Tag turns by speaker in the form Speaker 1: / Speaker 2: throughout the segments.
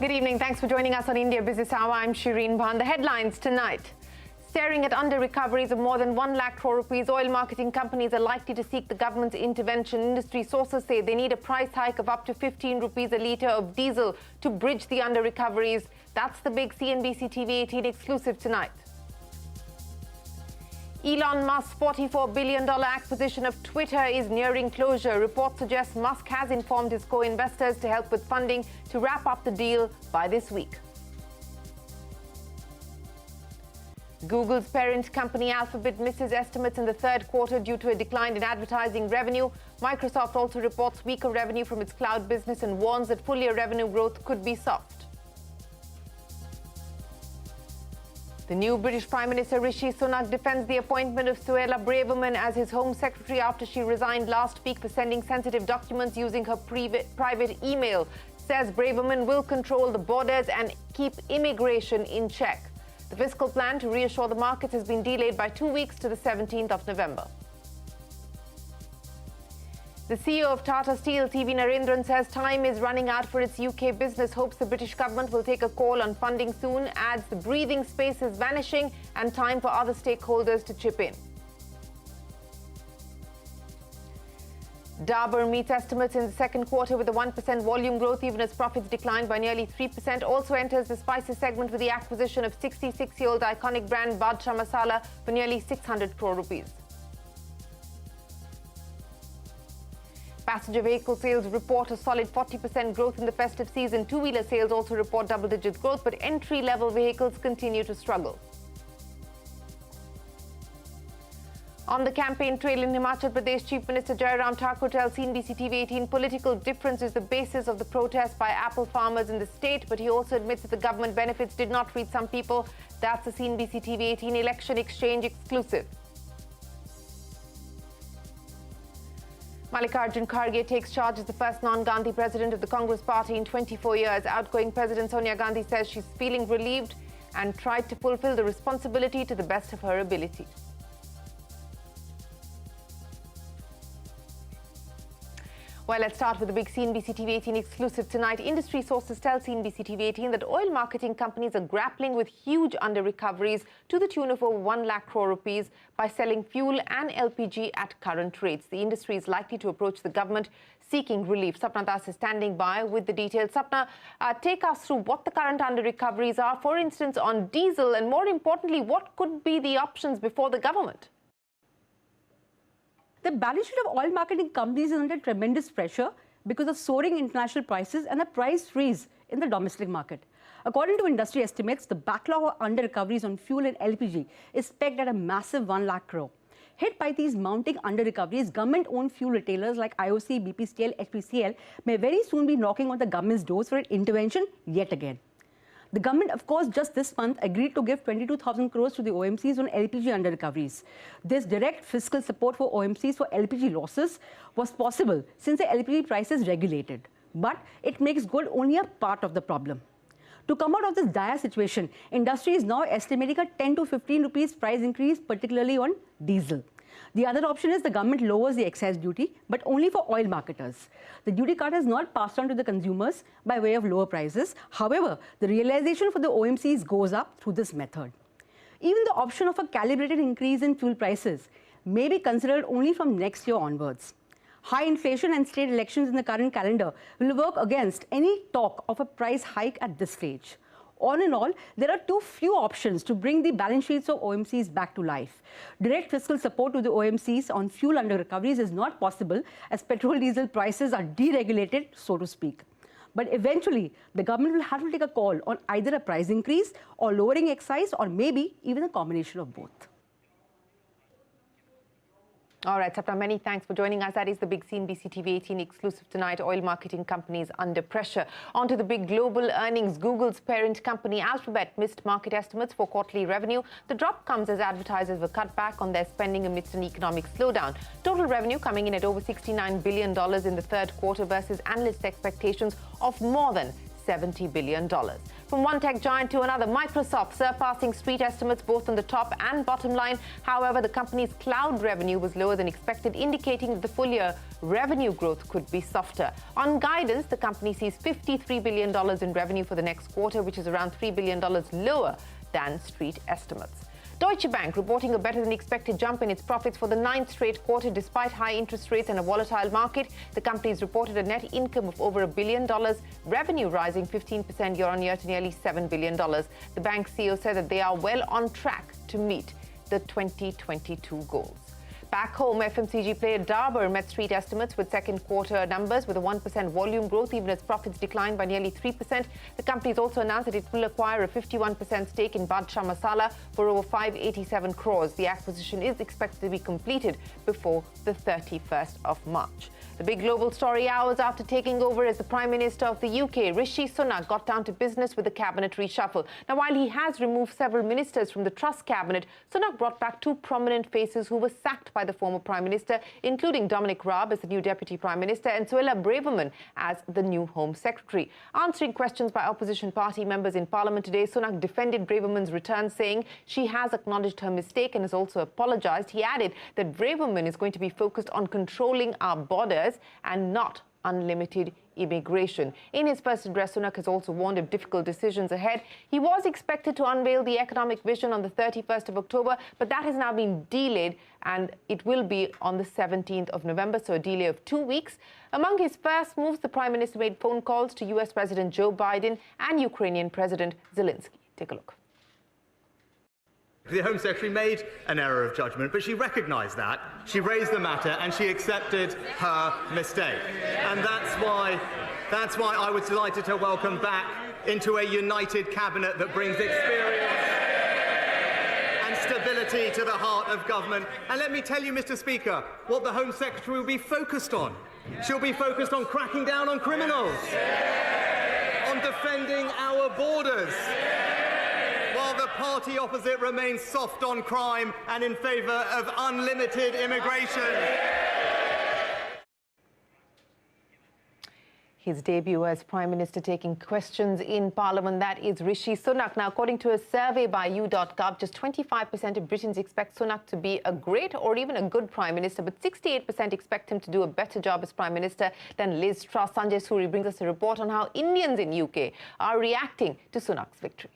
Speaker 1: Good evening. Thanks for joining us on India Business Hour. I'm Shireen Bhan. The headlines tonight. Staring at under-recoveries of more than 1 lakh crore rupees, oil marketing companies are likely to seek the government's intervention. Industry sources say they need a price hike of up to 15 rupees a litre of diesel to bridge the under-recoveries. That's the big CNBC-TV18 exclusive tonight. Elon Musk's $44 billion acquisition of Twitter is nearing closure. Reports suggest Musk has informed his co-investors to help with funding to wrap up the deal by this week. Google's parent company Alphabet misses estimates in the third quarter due to a decline in advertising revenue. Microsoft also reports weaker revenue from its cloud business and warns that full-year revenue growth could be soft. The new British Prime Minister Rishi Sunak defends the appointment of Suella Braverman as his Home Secretary after she resigned last week for sending sensitive documents using her private email. Says Braverman will control the borders and keep immigration in check. The fiscal plan to reassure the markets has been delayed by 2 weeks to the 17th of November. The CEO of Tata Steel, TV Narendran, says time is running out for its UK business, hopes the British government will take a call on funding soon, adds the breathing space is vanishing and time for other stakeholders to chip in. Dabur meets estimates in the second quarter with a 1% volume growth, even as profits declined by nearly 3%. Also enters the spices segment with the acquisition of 66-year-old iconic brand Badshah Masala for nearly 600 crore rupees. Passenger vehicle sales report a solid 40% growth in the festive season. Two-wheeler sales also report double-digit growth, but entry-level vehicles continue to struggle. On the campaign trail in Himachal Pradesh, Chief Minister Jairam Thakur tells CNBC-TV18 political difference is the basis of the protest by apple farmers in the state, but he also admits that the government benefits did not reach some people. That's the CNBC-TV18 election exchange exclusive. Mallikarjun Kharge takes charge as the first non-Gandhi president of the Congress party in 24 years. Outgoing President Sonia Gandhi says she's feeling relieved and tried to fulfill the responsibility to the best of her ability. Well, let's start with the big CNBC-TV18 exclusive tonight. Industry sources tell CNBC-TV18 that oil marketing companies are grappling with huge under-recoveries to the tune of over 1 lakh crore rupees by selling fuel and LPG at current rates. The industry is likely to approach the government seeking relief. Sapna Das is standing by with the details. Sapna, take us through what the current under-recoveries are, for instance, on diesel, and more importantly, what could be the options before the government?
Speaker 2: The balance sheet of oil marketing companies is under tremendous pressure because of soaring international prices and the price freeze in the domestic market. According to industry estimates, the backlog of under-recoveries on fuel and LPG is pegged at a massive 1 lakh crore. Hit by these mounting under-recoveries, government-owned fuel retailers like IOC, BPCL, HPCL may very soon be knocking on the government's doors for an intervention yet again. The government, of course, just this month agreed to give 22,000 crores to the OMCs on LPG under-recoveries. This direct fiscal support for OMCs for LPG losses was possible since the LPG price is regulated. But it makes good only a part of the problem. To come out of this dire situation, industry is now estimating a 10 to 15 rupees price increase, particularly on diesel. The other option is the government lowers the excise duty, but only for oil marketers. The duty cut is not passed on to the consumers by way of lower prices. However, the realization for the OMCs goes up through this method. Even the option of a calibrated increase in fuel prices may be considered only from next year onwards. High inflation and state elections in the current calendar will work against any talk of a price hike at this stage. All in all, there are too few options to bring the balance sheets of OMCs back to life. Direct fiscal support to the OMCs on fuel under-recoveries is not possible as petrol-diesel prices are deregulated, so to speak. But eventually, the government will have to take a call on either a price increase or lowering excise, or maybe even a combination of both.
Speaker 1: All right, Sapna, many thanks for joining us. That is the big CNBC-TV18 exclusive tonight. Oil marketing companies under pressure. On to the big global earnings. Google's parent company Alphabet missed market estimates for quarterly revenue. The drop comes as advertisers were cut back on their spending amidst an economic slowdown. Total revenue coming in at over $69 billion in the third quarter versus analyst expectations of more than $70 billion. From one tech giant to another, Microsoft surpassing street estimates both on the top and bottom line. However, the company's cloud revenue was lower than expected, indicating that the full-year revenue growth could be softer. On guidance, the company sees $53 billion in revenue for the next quarter, which is around $3 billion lower than street estimates. Deutsche Bank reporting a better-than-expected jump in its profits for the 9th straight quarter despite high interest rates and a volatile market. The company has reported a net income of over $1 billion, revenue rising 15% year-on-year to nearly $7 billion. The bank's CEO said that they are well on track to meet the 2022 goals. Back home, FMCG player Dabur met street estimates with second quarter numbers with a 1% volume growth, even as profits declined by nearly 3%. The company has also announced that it will acquire a 51% stake in Badshah Masala for over 587 crores. The acquisition is expected to be completed before the 31st of March. The big global story hours after taking over as the Prime Minister of the UK, Rishi Sunak got down to business with the cabinet reshuffle. Now, while he has removed several ministers from the Truss cabinet, Sunak brought back two prominent faces who were sacked by the former Prime Minister, including Dominic Raab as the new Deputy Prime Minister and Suella Braverman as the new Home Secretary. Answering questions by opposition party members in Parliament today, Sunak defended Braverman's return, saying she has acknowledged her mistake and has also apologised. He added that Braverman is going to be focused on controlling our borders and not unlimited immigration. In his first address, Sunak has also warned of difficult decisions ahead. He was expected to unveil the economic vision on the 31st of October, but that has now been delayed and it will be on the 17th of November, so a delay of 2 weeks. Among his first moves, the Prime Minister made phone calls to US President Joe Biden and Ukrainian President Zelensky. Take a look.
Speaker 3: The Home Secretary made an error of judgment, but she recognised that. She raised the matter and she accepted her mistake. And that's why I was delighted to welcome back into a united cabinet that brings experience and stability to the heart of government. And let me tell you, Mr. Speaker, what the Home Secretary will be focused on. She'll be focused on cracking down on criminals, on defending our borders, while the party opposite remains soft on crime and in favour of unlimited immigration.
Speaker 1: His debut as Prime Minister taking questions in Parliament, that is Rishi Sunak. Now, according to a survey by Govt, just 25% of Britons expect Sunak to be a great or even a good Prime Minister, but 68% expect him to do a better job as Prime Minister than Liz Truss. Sanjay Suri brings us a report on how Indians in UK are reacting to Sunak's victory.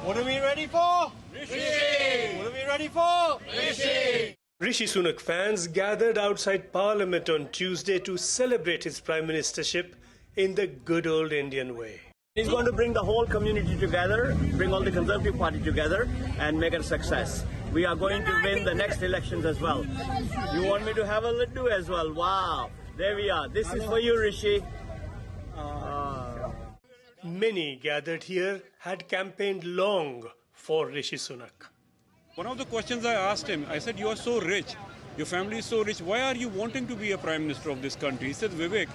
Speaker 4: What are we ready for? Rishi! What are we ready for? Rishi!
Speaker 5: Rishi Sunak fans gathered outside Parliament on Tuesday to celebrate his prime ministership in the good old Indian way.
Speaker 6: He's going to bring the whole community together, bring all the Conservative Party together and make it a success. We are going to win the next elections as well. You want me to have a laddu as well? Wow. There we are. This is for you, Rishi.
Speaker 5: Many gathered here had campaigned long for Rishi Sunak.
Speaker 7: One of the questions I asked him, I said, you are so rich, your family is so rich, why are you wanting to be a Prime Minister of this country? He said, Vivek,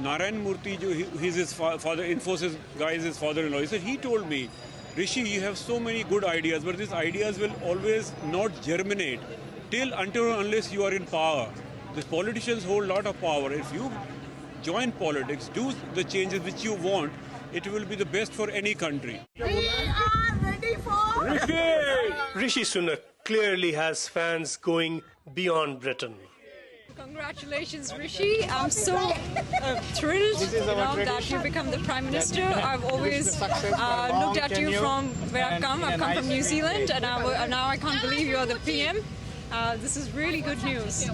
Speaker 7: Narayan Murthy, he's his father, Infosys guy is his father-in-law. He said, he told me, Rishi, you have so many good ideas, but these ideas will always not germinate until unless you are in power. These politicians hold a lot of power. If you join politics, do the changes which you want, it will be the best for any country.
Speaker 8: We are ready for
Speaker 5: Rishi! Rishi Sunak clearly has fans going beyond Britain.
Speaker 9: Congratulations, Rishi. I'm so thrilled that you become the Prime Minister. I've always looked at you from where I've come. I've come from New Zealand, and now I can't believe you're the PM. This is really good news.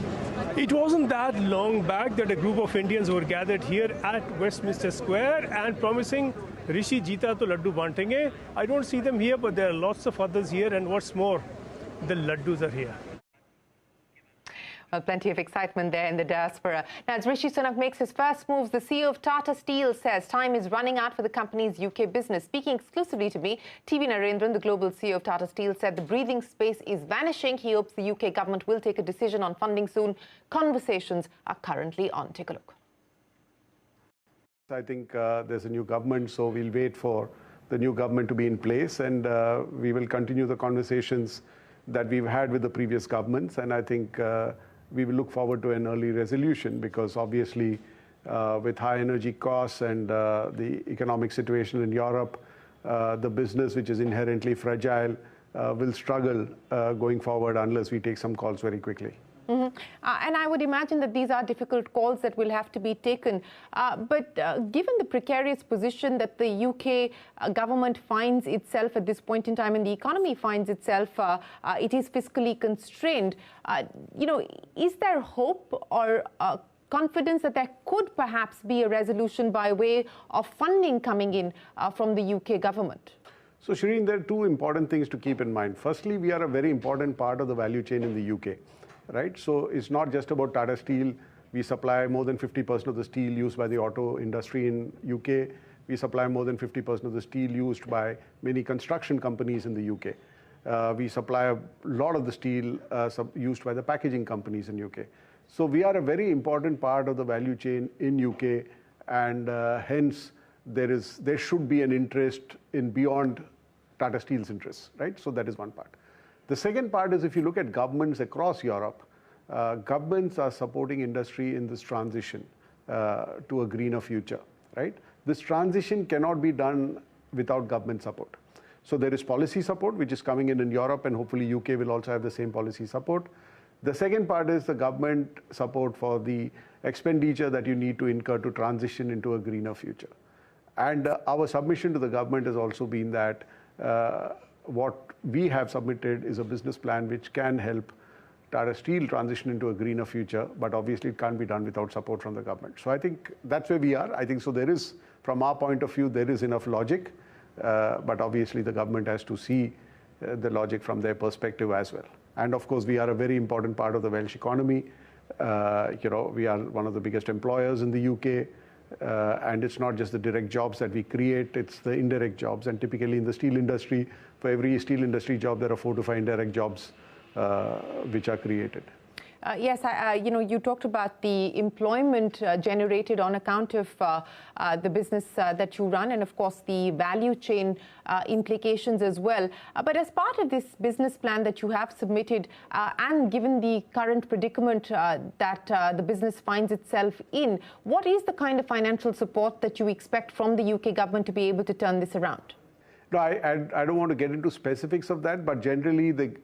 Speaker 5: It wasn't that long back that a group of Indians were gathered here at Westminster Square and promising Rishi Jeeta to Laddu Bantenge. I don't see them here, but there are lots of others here, and what's more, the Laddus are here.
Speaker 1: Well, plenty of excitement there in the diaspora. Now, as Rishi Sunak makes his first moves, the CEO of Tata Steel says time is running out for the company's UK business. Speaking exclusively to me, TV Narendran, the global CEO of Tata Steel, said the breathing space is vanishing. He hopes the UK government will take a decision on funding soon. Conversations are currently on. Take a look.
Speaker 10: I think there's a new government, so we'll wait for the new government to be in place, and we will continue the conversations that we've had with the previous governments, and I think we will look forward to an early resolution, because obviously with high energy costs and the economic situation in Europe, the business, which is inherently fragile, will struggle going forward unless we take some calls very quickly.
Speaker 1: Mm-hmm. And I would imagine that these are difficult calls that will have to be taken. But given the precarious position that the UK government finds itself at this point in time and the economy finds itself, it is fiscally constrained. Is there hope or confidence that there could perhaps be a resolution by way of funding coming in from the UK government?
Speaker 10: So, Shireen, there are two important things to keep in mind. Firstly, we are a very important part of the value chain in the UK. Right? So it's not just about Tata Steel. We supply more than 50% of the steel used by the auto industry in UK. We supply more than 50% of the steel used by many construction companies in the UK. We supply a lot of the steel used by the packaging companies in UK. So we are a very important part of the value chain in UK, and hence there should be an interest in beyond Tata Steel's interests, right? So that is one part. The second part is, if you look at governments across Europe, governments are supporting industry in this transition to a greener future, right? This transition cannot be done without government support. So there is policy support, which is coming in Europe, and hopefully UK will also have the same policy support. The second part is the government support for the expenditure that you need to incur to transition into a greener future. And our submission to the government has also been that what we have submitted is a business plan which can help Tata Steel transition into a greener future, but obviously it can't be done without support from the government. So I think that's where we are. I think so there is, from our point of view, there is enough logic, but obviously the government has to see the logic from their perspective as well. And of course, we are a very important part of the Welsh economy. We are one of the biggest employers in the UK. And it's not just the direct jobs that we create, it's the indirect jobs. And typically in the steel industry, for every steel industry job, there are 4 to 5 indirect jobs which are created.
Speaker 1: Yes, you talked about the employment generated on account of the business that you run, and of course the value chain implications as well. But as part of this business plan that you have submitted, and given the current predicament that the business finds itself in, what is the kind of financial support that you expect from the UK government to be able to turn this around?
Speaker 10: No, I don't want to get into specifics of that, but generally the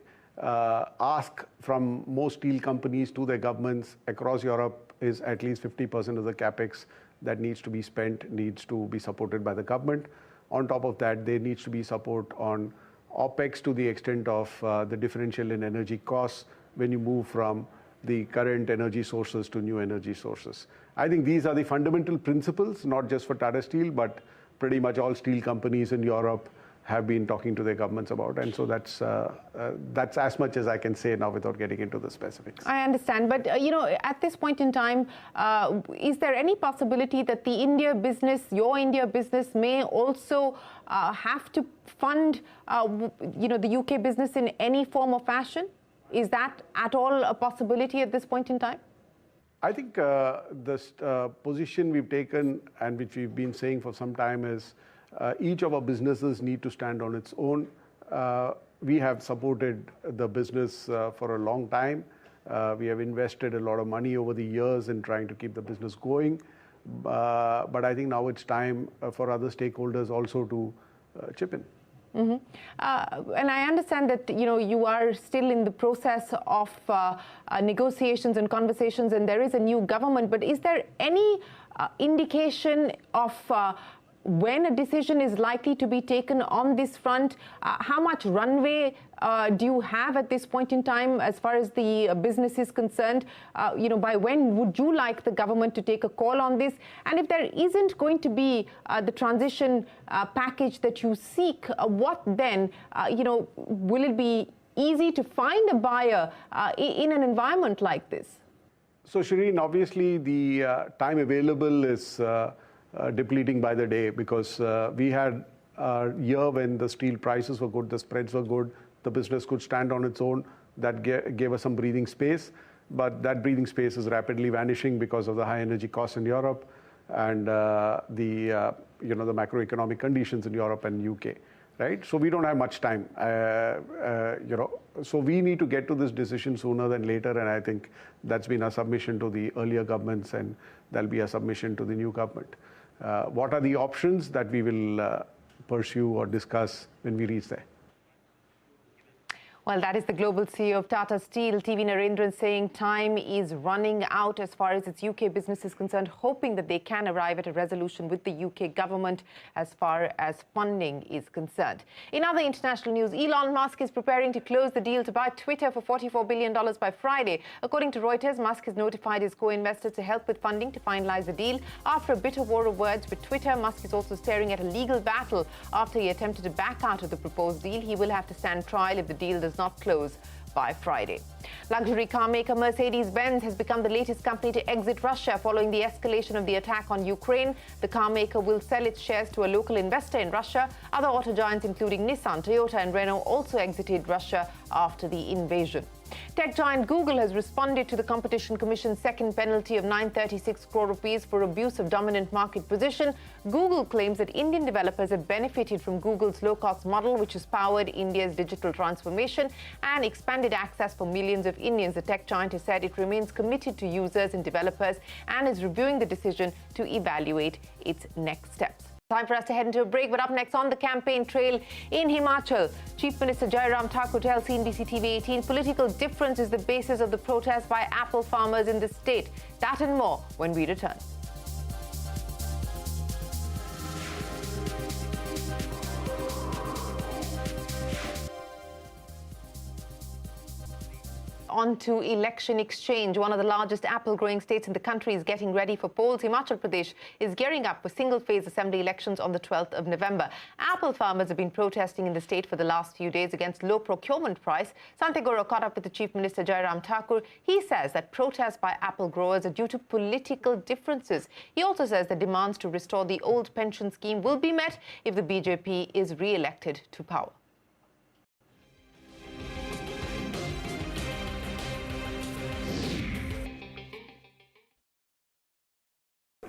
Speaker 10: ask from most steel companies to their governments across Europe is at least 50% of the capex that needs to be spent needs to be supported by the government. On top of that, there needs to be support on OPEX to the extent of the differential in energy costs when you move from the current energy sources to new energy sources. I think these are the fundamental principles, not just for Tata Steel, but pretty much all steel companies in Europe have been talking to their governments about, and so that's as much as I can say now without getting into the specifics.
Speaker 1: I understand, but at this point in time, is there any possibility that the India business, your India business, may also have to fund, the UK business in any form or fashion? Is that at all a possibility at this point in time?
Speaker 10: I think the position we've taken and which we've been saying for some time is each of our businesses need to stand on its own. We have supported the business for a long time. We have invested a lot of money over the years in trying to keep the business going. But I think now it's time for other stakeholders also to chip in.
Speaker 1: Mm-hmm. And I understand that you are still in the process of negotiations and conversations, and there is a new government. But is there any indication of when a decision is likely to be taken on this front? How much runway do you have at this point in time as far as the business is concerned? By when would you like the government to take a call on this? And if there isn't going to be the transition package that you seek, what then? Will it be easy to find a buyer in an environment like this?
Speaker 10: So, Shireen, obviously the time available is depleting by the day, because we had a year when the steel prices were good, the spreads were good, the business could stand on its own. That gave us some breathing space, but that breathing space is rapidly vanishing because of the high energy costs in Europe and the macroeconomic conditions in Europe and UK. right? So we don't have much time, So we need to get to this decision sooner than later, and I think that's been a submission to the earlier governments, and there'll be a submission to the new government. What are the options that we will pursue or discuss when we reach there?
Speaker 1: Well, that is the global CEO of Tata Steel, TV Narendran, saying time is running out as far as its UK business is concerned, hoping that they can arrive at a resolution with the UK government as far as funding is concerned. In other international news, Elon Musk is preparing to close the deal to buy Twitter for $44 billion by Friday. According to Reuters, Musk has notified his co-investors to help with funding to finalize the deal. After a bitter war of words with Twitter, Musk is also staring at a legal battle after he attempted to back out of the proposed deal. He will have to stand trial if the deal does not close by Friday. Luxury car maker Mercedes-Benz has become the latest company to exit Russia following the escalation of the attack on Ukraine. The car maker will sell its shares to a local investor in Russia. Other auto giants including Nissan, Toyota and Renault also exited Russia after the invasion. Tech giant Google has responded to the Competition Commission's second penalty of 936 crore rupees for abuse of dominant market position. Google claims that Indian developers have benefited from Google's low-cost model, which has powered India's digital transformation and expanded access for millions of Indians. The tech giant has said it remains committed to users and developers and is reviewing the decision to evaluate its next steps. Time for us to head into a break, but up next on the campaign trail in Himachal, Chief Minister Jairam Thakur tells CNBC-TV18 political difference is the basis of the protest by apple farmers in the state. That and more when we return. On to election exchange. One of the largest apple growing states in the country is getting ready for polls. Himachal Pradesh is gearing up for single-phase assembly elections on the 12th of November. Apple farmers have been protesting in the state for the last few days against low procurement price. Sante Goro caught up with the Chief Minister Jairam Thakur. He says that protests by apple growers are due to political differences. He also says the demands to restore the old pension scheme will be met if the BJP is re-elected to power.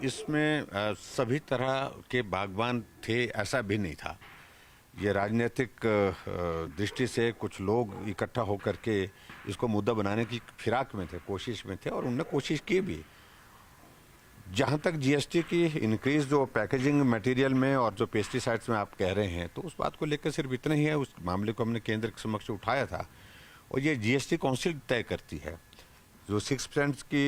Speaker 11: इसमें सभी तरह के बागवान थे ऐसा भी नहीं था। ये राजनीतिक दृष्टि से कुछ लोग इकट्ठा होकर के इसको मुद्दा बनाने की फिराक में थे, कोशिश में थे और उन्होंने कोशिश की भी। जहाँ तक जीएसटी की इंक्रीज जो पैकेजिंग मटेरियल में और जो पेस्टिसाइड्स में आप कह रहे हैं, तो उस बात को लेकर सिर्फ इतना ही है। उस मामले को हमने केंद्र के समक्ष उठाया था और ये जीएसटी काउंसिल तय करती है। जो 6% की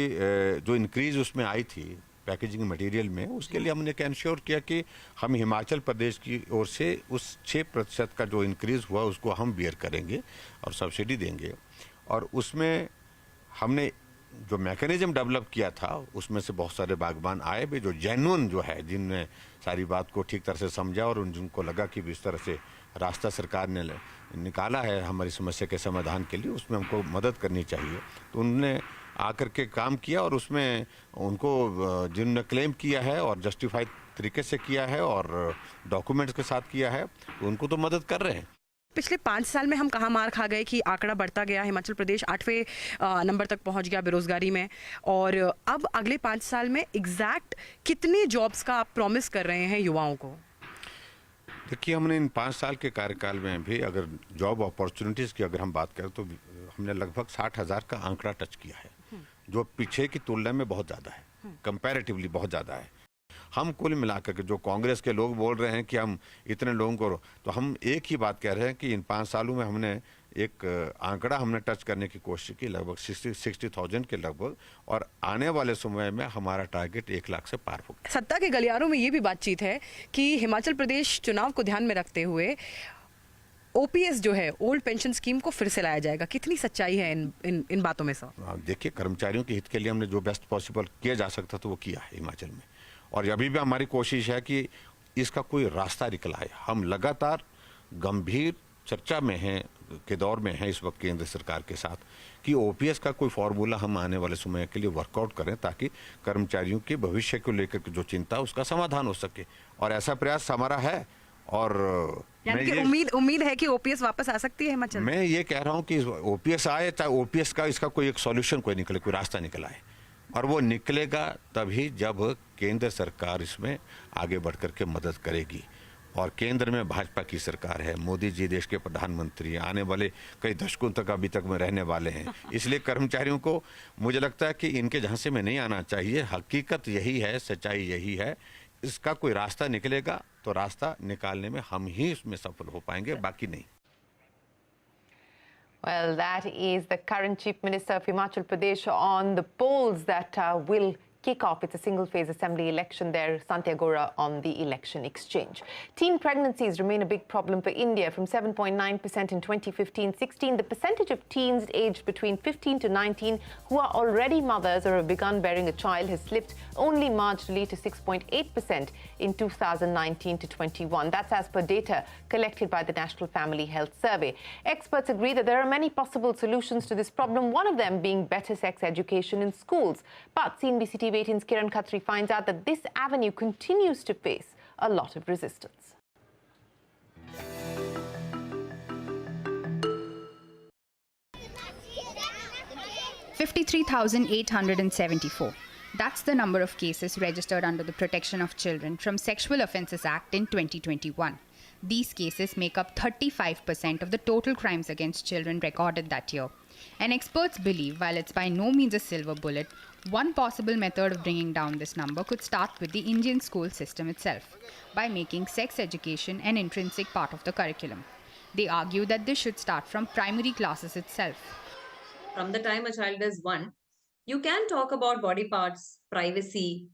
Speaker 11: जो इंक्रीज उसमें आई थी पैकेजिंग मटेरियल में, उसके लिए हमने इंश्योर किया कि हम हिमाचल प्रदेश की ओर से उस 6% का जो इंक्रीज़ हुआ उसको हम बियर करेंगे और सब्सिडी देंगे। और उसमें हमने जो मैकेनिज्म डेवलप किया था उसमें से बहुत सारे बागबान आए भी, जो जेन्युइन जो है, जिनने सारी बात को ठीक तरह से समझा और जिनको लगा कि इस तरह से रास्ता सरकार ने निकाला है हमारी समस्या के समाधान के लिए, उसमें हमको मदद करनी चाहिए। तो उन्होंने आकर के काम किया और उसमें उनको जिन्होंने क्लेम किया है और जस्टिफाइड तरीके से किया है और डॉक्यूमेंट्स के साथ किया है, उनको तो मदद कर रहे हैं।
Speaker 12: पिछले 5 साल में हम कहाँ मार खा गए कि आंकड़ा बढ़ता गया, हिमाचल प्रदेश 8वें नंबर तक पहुँच गया बेरोजगारी में, और अब अगले 5 साल में एग्जैक्ट कितने जॉब्स का आप प्रॉमिस कर रहे हैं युवाओं को?
Speaker 11: देखिए, हमने इन 5 साल के कार्यकाल में भी अगर जॉब अपॉर्चुनिटीज़ की अगर हम बात करें तो हमने लगभग 60,000 का आंकड़ा टच किया है, जो पीछे की तुलना में बहुत ज़्यादा है, कंपैरेटिवली बहुत ज़्यादा है। हम कुल मिलाकर के जो कांग्रेस के लोग बोल रहे हैं कि हम इतने लोगों को, तो हम एक ही बात कह रहे हैं कि इन 5 सालों में हमने एक आंकड़ा हमने टच करने की कोशिश की लगभग 60,000 के लगभग, और आने वाले समय में हमारा टारगेट 1 लाख से पार होगा।
Speaker 12: सत्ता के गलियारों में ये भी बातचीत है कि हिमाचल प्रदेश चुनाव को ध्यान में रखते हुए ओपीएस जो है, ओल्ड पेंशन स्कीम को फिर से लाया जाएगा। कितनी सच्चाई है इन बातों में सर?
Speaker 11: देखिए, कर्मचारियों के हित के लिए हमने जो बेस्ट पॉसिबल किया जा सकता था वो किया है हिमाचल में, और अभी भी हमारी कोशिश है कि इसका कोई रास्ता निकल आए। हम लगातार गंभीर चर्चा में हैं, के दौर में हैं इस वक्त केंद्र सरकार के साथ, कि ओपीएस का कोई फार्मूला हम आने वाले समय के लिए वर्कआउट करें ताकि कर्मचारियों के भविष्य को लेकर जो चिंता उसका समाधान हो सके, और ऐसा प्रयास हमारा है। और
Speaker 12: उम्मीद है कि ओपीएस वापस आ सकती है हिमाचल।
Speaker 11: मैं ये कह रहा हूँ कि ओपीएस आए, चाहे ओपीएस का इसका कोई एक सॉल्यूशन कोई निकले, कोई रास्ता निकल आए, और वो निकलेगा तभी जब केंद्र सरकार इसमें आगे बढ़ कर के मदद करेगी। और केंद्र में भाजपा की सरकार है, मोदी जी देश के प्रधानमंत्री, आने वाले कई दशकों तक अभी तक में रहने वाले हैं। इसलिए कर्मचारियों को मुझे लगता है कि इनके झांसे में नहीं आना चाहिए। हकीकत यही है, सच्चाई यही है। इसका कोई रास्ता निकलेगा तो रास्ता निकालने में हम ही इसमें सफल हो पाएंगे, बाकी नहीं।
Speaker 1: Well, that is the current Chief Minister of Himachal Pradesh on the polls that will kick off. It's a single-phase assembly election there, Santiagora on the election exchange. Teen pregnancies remain a big problem for India. From 7.9% in 2015-16, the percentage of teens aged between 15 to 19 who are already mothers or have begun bearing a child has slipped only marginally to 6.8% in 2019 to 21. That's as per data collected by the National Family Health Survey. Experts agree that there are many possible solutions to this problem, one of them being better sex education in schools. But CNBC-TV18's Kiran Khatri finds out that this avenue continues to face a lot of resistance.
Speaker 13: $53,874. That's the number of cases registered under the Protection of Children from Sexual Offences Act in 2021. These cases make up 35% of the total crimes against children recorded that year. And experts believe, while it's by no means a silver bullet, one possible method of bringing down this number could start with the Indian school system itself, by making sex education an intrinsic part of the curriculum. They argue that this should start from primary classes itself.
Speaker 14: From the time a child is 1, you can talk about body parts, privacy,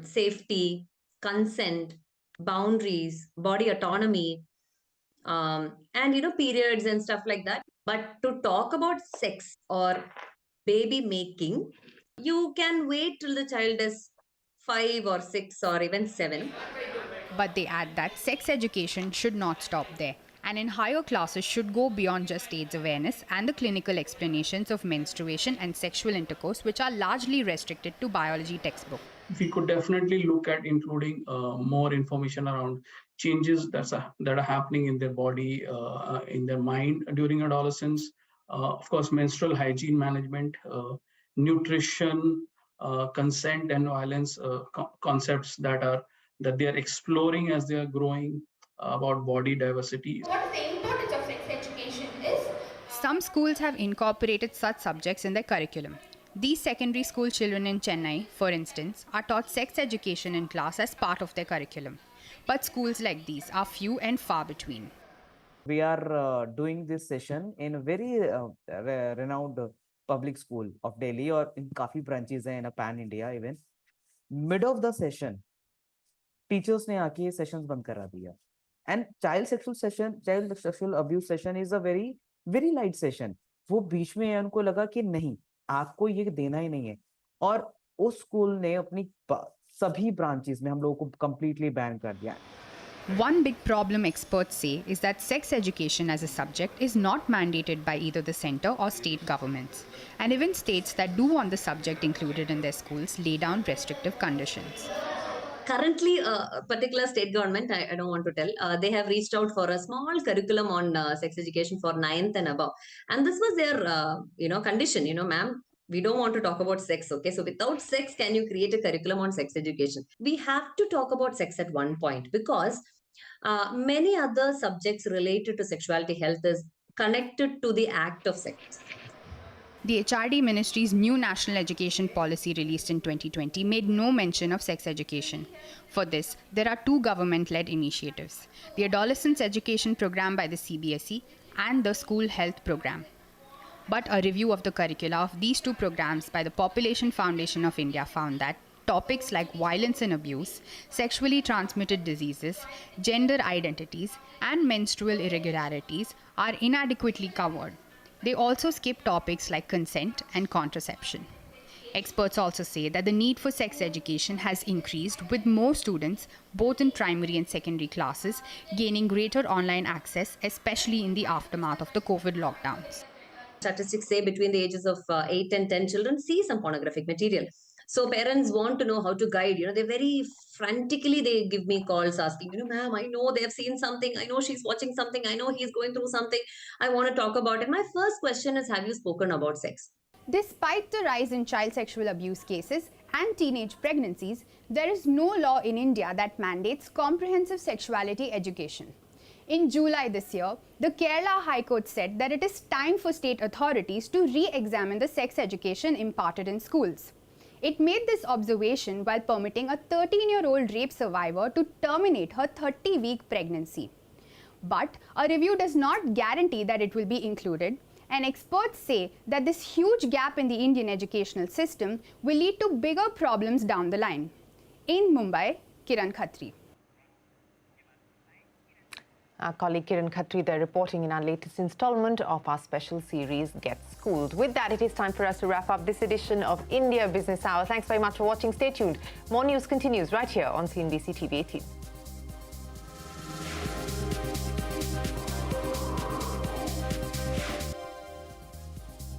Speaker 14: safety, consent, boundaries, body autonomy, and periods and stuff like that. But to talk about sex or baby making, you can wait till the child is 5 or 6 or even 7.
Speaker 13: But they add that sex education should not stop there, and in higher classes should go beyond just AIDS awareness and the clinical explanations of menstruation and sexual intercourse, which are largely restricted to biology textbook.
Speaker 15: We could definitely look at including more information around changes that are happening in their body, in their mind during adolescence. Of course, menstrual hygiene management, nutrition, consent and violence concepts that they are exploring as they are growing, about body diversity.
Speaker 13: What the importance of sex education is? Some schools have incorporated such subjects in their curriculum. These secondary school children in Chennai, for instance, are taught sex education in class as part of their curriculum. But schools like these are few and far between.
Speaker 16: We are doing this session in a very renowned public school of Delhi, or in काफी branches in a pan India even. Mid of the session, teachers ने आके ये sessions बंद करा दिया. And child sexual abuse session is a very light session. वो बीच में उनको लगा कि नहीं, आपको ये देना ही नहीं है, और उस स्कूल ने अपनी सभी ब्रांचेस में हम लोगों को completely ban कर दिया.
Speaker 13: One big problem experts say is that sex education as a subject is not mandated by either the centre or state governments. And even states that do want the subject included in their schools lay down restrictive conditions.
Speaker 14: Currently, a particular state government, I don't want to tell, they have reached out for a small curriculum on sex education for 9th and above. And this was their, condition, ma'am, we don't want to talk about sex, okay? So without sex, can you create a curriculum on sex education? We have to talk about sex at one point, because many other subjects related to sexuality health is connected to the act of sex.
Speaker 13: The HRD Ministry's new National Education Policy released in 2020 made no mention of sex education. For this, there are two government-led initiatives: the Adolescence Education Program by the CBSE and the School Health Program. But a review of the curricula of these two programs by the Population Foundation of India found that topics like violence and abuse, sexually transmitted diseases, gender identities, and menstrual irregularities are inadequately covered. They also skip topics like consent and contraception. Experts also say that the need for sex education has increased, with more students, both in primary and secondary classes, gaining greater online access, especially in the aftermath of the COVID lockdowns.
Speaker 14: Statistics say between the ages of 8 and 10 children see some pornographic material. So parents want to know how to guide. They very frantically, they give me calls asking, ma'am, I know they have seen something. I know she's watching something. I know he's going through something. I want to talk about it. My first question is, have you spoken about sex?
Speaker 13: Despite the rise in child sexual abuse cases and teenage pregnancies, there is no law in India that mandates comprehensive sexuality education. In July this year, the Kerala High Court said that it is time for state authorities to re-examine the sex education imparted in schools. It made this observation while permitting a 13-year-old rape survivor to terminate her 30-week pregnancy. But a review does not guarantee that it will be included, and experts say that this huge gap in the Indian educational system will lead to bigger problems down the line. In Mumbai, Kiran Khatri.
Speaker 1: Our colleague Kiran Khatri there reporting in our latest installment of our special series, Get Schooled. With that, it is time for us to wrap up this edition of India Business Hour. Thanks very much for watching. Stay tuned. More news continues right here on CNBC-TV18.